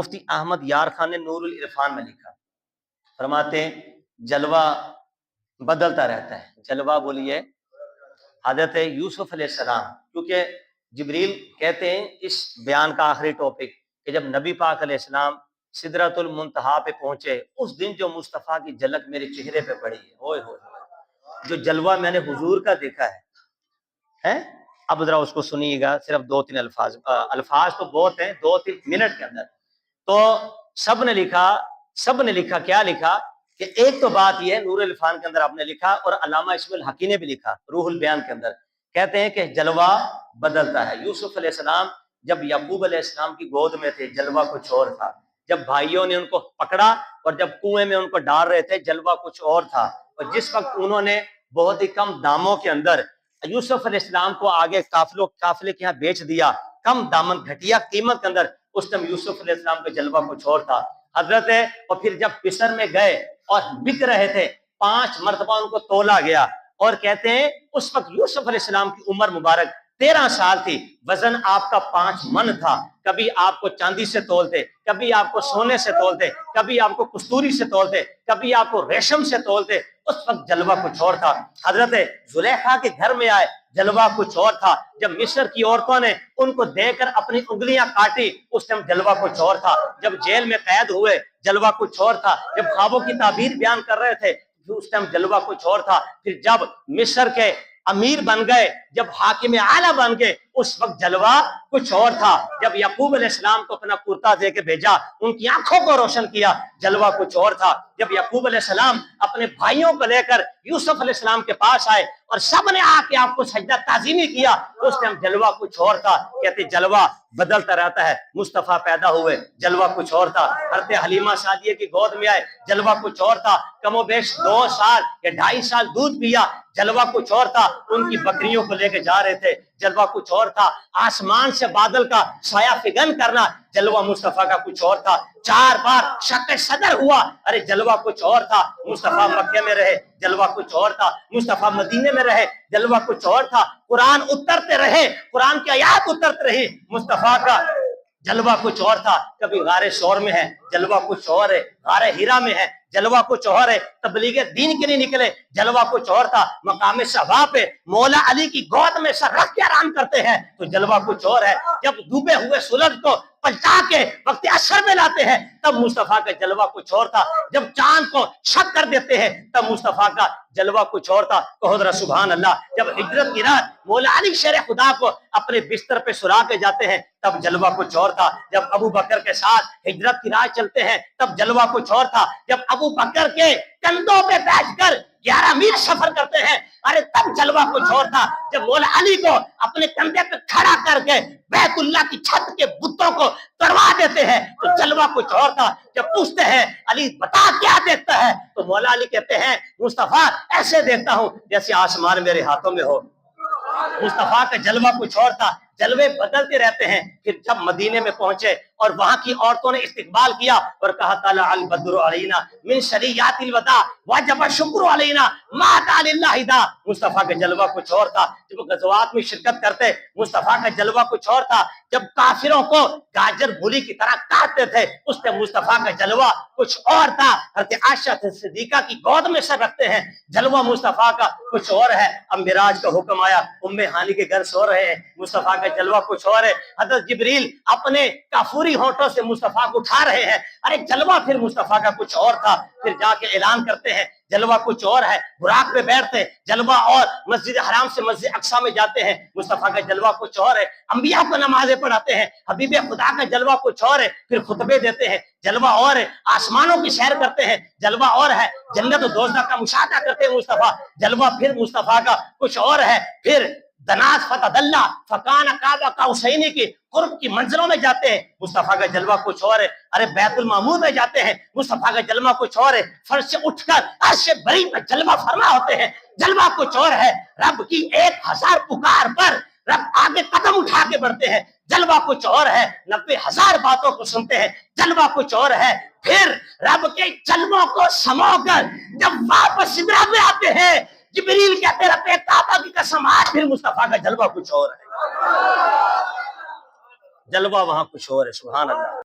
مفتی احمد یار خان نے نور العرفان میں لکھا، فرماتے ہیں جلوہ بدلتا رہتا ہے۔ جلوہ بولیے حضرت یوسف علیہ السلام، کیونکہ جبریل کہتے ہیں اس بیان کا آخری ٹاپک کہ جب نبی پاک علیہ السلام سدرۃ المنتہا پہ پہنچے، اس دن جو مصطفیٰ کی جھلک میرے چہرے پہ پڑی ہے، ہوئے ہوئے جو جلوہ میں نے حضور کا دیکھا ہے۔ اب ذرا اس کو سنیے گا، صرف 2-3 الفاظ تو بہت ہیں، 2-3 منٹ کے اندر۔ تو سب نے لکھا کیا لکھا کہ ایک تو بات یہ ہے، نور العرفان کے اندر آپ نے لکھا اور علامہ اسماعیل حقی نے بھی لکھا روح البیان کے اندر، کہتے ہیں کہ جلوہ بدلتا ہے۔ یوسف علیہ السلام جب یعقوب علیہ السلام کی گود میں تھے، جلوہ کچھ اور تھا۔ جب بھائیوں نے ان کو پکڑا اور جب کنویں میں ان کو ڈال رہے تھے، جلوہ کچھ اور تھا۔ اور جس وقت انہوں نے بہت ہی کم داموں کے اندر یوسف علیہ السلام کو آگے قافلے کے یہاں بیچ دیا، کم دامن گھٹیا قیمت کے اندر، اس ٹائم یوسف علیہ السلام کا جلوہ کچھ اور تھا حضرت۔ اور پھر جب مصر میں گئے اور بک رہے تھے، 5 مرتبہ ان کو تولا گیا، اور کہتے ہیں اس وقت یوسف علیہ السلام کی عمر مبارک 13 سال تھی، وزن آپ کا 5 من تھا۔ کبھی آپ کو چاندی سے تولتے، کبھی آپ کو سونے سے تولتے، کبھی آپ کو کستوری سے تولتے، کبھی آپ کو ریشم سے تولتے۔ اس وقت جلوہ کچھ اور تھا۔ حضرت زلیخا کے گھر میں آئے، جلوہ کچھ اور تھا۔ جب مصر کی عورتوں نے ان کو دے کر اپنی انگلیاں کاٹی، اس ٹائم جلوہ کچھ اور تھا۔ جب جیل میں قید ہوئے، جلوہ کچھ اور تھا۔ جب خوابوں کی تعبیر بیان کر رہے تھے، اس ٹائم جلوہ کچھ اور تھا۔ پھر جب مصر کے امیر بن گئے، جب حاکم اعلیٰ بن گئے، اس وقت جلوہ کچھ اور تھا۔ جب یعقوب علیہ السلام کو اپنا کرتا دے کے بھیجا، ان کی آنکھوں کو روشن کیا، جلوہ کچھ اور تھا۔ جب یعقوب علیہ السلام اپنے بھائیوں کو لے کر یوسف علیہ السلام کے پاس آئے اور سب نے آ کے آپ کو سجدہ تعظیمی کیا، اس ٹائم جلوہ کچھ اور تھا۔ کہتے جلوہ بدلتا رہتا ہے۔ مصطفیٰ پیدا ہوئے، جلوہ کچھ اور تھا۔ حضرت حلیمہ سعدیہ کی گود میں آئے، جلوہ کچھ اور تھا۔ کم و بیش 2 سال یا 2.5 سال دودھ پیا، جلوہ کچھ اور تھا۔ ان کی بکریوں کو لے کے جا رہے تھے، جلوہ کچھ اور تھا۔ آسمان سے بادل کا سایہ فگن کرنا، جلوہ مصطفیٰ کا کچھ اور تھا۔ 4 بار شق صدر ہوا، ارے جلوہ کچھ اور تھا۔ مصطفیٰ مکے میں رہے، جلوہ کچھ اور تھا۔ مصطفیٰ مدینے میں رہے، جلوہ کچھ اور تھا۔ قرآن اترتے رہے، قرآن کی آیات اترتے رہی، مصطفیٰ کا جلوہ کچھ اور تھا۔ کبھی غار شور میں ہے، جلوہ کچھ اور ہے۔ غار ہیرا میں ہے، جلوہ کچھ اور ہے۔ تبلیغ دین کے لیے نکلے، جلوہ کچھ اور تھا۔ مقام صفا پہ مولا علی کی گود میں سر رکھ کے آرام کرتے ہیں، تو جلوہ کچھ اور ہے۔ جب ڈوبے ہوئے سورج کو پلٹا کے وقت عصر میں لاتے ہیں، تب مصطفیٰ کا جلوہ کچھ اور تھا۔ جب چاند کو شق کر دیتے ہیں، تب مصطفیٰ کا جلوہ کچھ اور تھا۔ کہو ذرا سبحان اللہ۔ جب ہجرت کی رات مولا علی شیر خدا کو اپنے بستر پہ سلا کے جاتے ہیں، تب جلوہ کچھ اور تھا۔ جب ابو بکر کے ساتھ ہجرت کی راہ چلتے ہیں، تب جلوہ کچھ اور تھا۔ جب ابو بکر کے کندھوں پہ بیٹھ کر 11 میل سفر کرتے ہیں، ارے تب جلوہ کچھ اور تھا۔ جب مولا علی کو اپنے کندھے پہ کھڑا کر کے بیت اللہ کی چھت کے بتوں کو توڑوا دیتے ہیں، تو جلوہ کچھ اور تھا۔ جب پوچھتے ہیں علی بتا کیا دیکھتا ہے، تو مولا علی کہتے ہیں مصطفیٰ ایسے دیکھتا ہوں جیسے آسمان میرے ہاتھوں میں ہو۔ مصطفیٰ کا جلوہ کچھ اور تھا۔ جلوے بدلتے رہتے ہیں۔ پھر جب مدینے میں پہنچے اور وہاں کی عورتوں نے استقبال کیا اور کہا طلع البدر علینا من ثنیات الوداع وجب الشکر علینا ما دعا للہ دا۔ مصطفیٰ کا جلوہ کچھ اور تھا۔ جب غزوات میں شرکت کرتے، مصطفیٰ کا جلوہ کچھ اور تھا۔ جب کافروں کو گاجر بھولی کی طرح کاٹتے تھے، اس پہ مصطفیٰ کا جلوہ کچھ اور تھا۔ حضرت عائشہ صدیقہ کی گود میں سر رکھتے ہیں، جلوہ مصطفیٰ کا کچھ اور ہے۔ اب معراج کا حکم آیا، ام ہانی کے گھر سو رہے ہیں، مصطفیٰ کا جلوہ کچھ اور ہے۔ حضرت جبریل اپنے کافوری ہونٹوں سے مصطفیٰ کو اٹھا رہے ہیں، ارے جلوہ پھر مصطفیٰ کا کچھ اور تھا۔ پھر جا کے اعلان کرتے ہیں جلوہ کچھ اور ہے۔ براق پہ بیٹھتے، جلوہ اور مسجد حرام سے مسجد اقصی میں جاتے ہیں، مصطفیٰ کا جلوہ کچھ اور ہے۔ انبیاء کو نمازیں پڑھاتے ہیں، حبیب خدا کا جلوہ کچھ اور ہے۔ پھر خطبے دیتے ہیں، جلوہ اور ہے۔ آسمانوں کی سیر کرتے ہیں، جلوہ اور ہے۔ جنت و دوزخ کا مشاہدہ کرتے ہیں مصطفیٰ، جلوہ پھر مصطفیٰ کا کچھ اور ہے۔ پھر دناس فتدلّا فکان قاب قوسین کی قرب کی منزلوں میں جاتے ہیں، مصطفیٰ کا جلوہ کچھ اور ہے۔ ارے بیت المعمور میں جاتے ہیں، مصطفیٰ کا جلوہ کچھ اور ہے۔ فرش سے اٹھ کر عرش بری پر جلوہ فرما ہوتے ہیں، جلوہ کچھ اور ہے۔ رب کی 1000 پکار پر رب آگے قدم اٹھا کے بڑھتے ہیں، جلوہ کچھ اور ہے۔ 90,000 باتوں کو سنتے ہیں، جلوہ کچھ اور ہے۔ پھر رب کے جلووں کو سمو کر جب واپس سدرہ میں آتے ہیں، جبریل کہتے رب کعبہ کی قسم آج پھر مصطفیٰ کا جلوہ کچھ اور ہے۔ جلوہ وہاں کچھ اور ہے، سبحان اللہ۔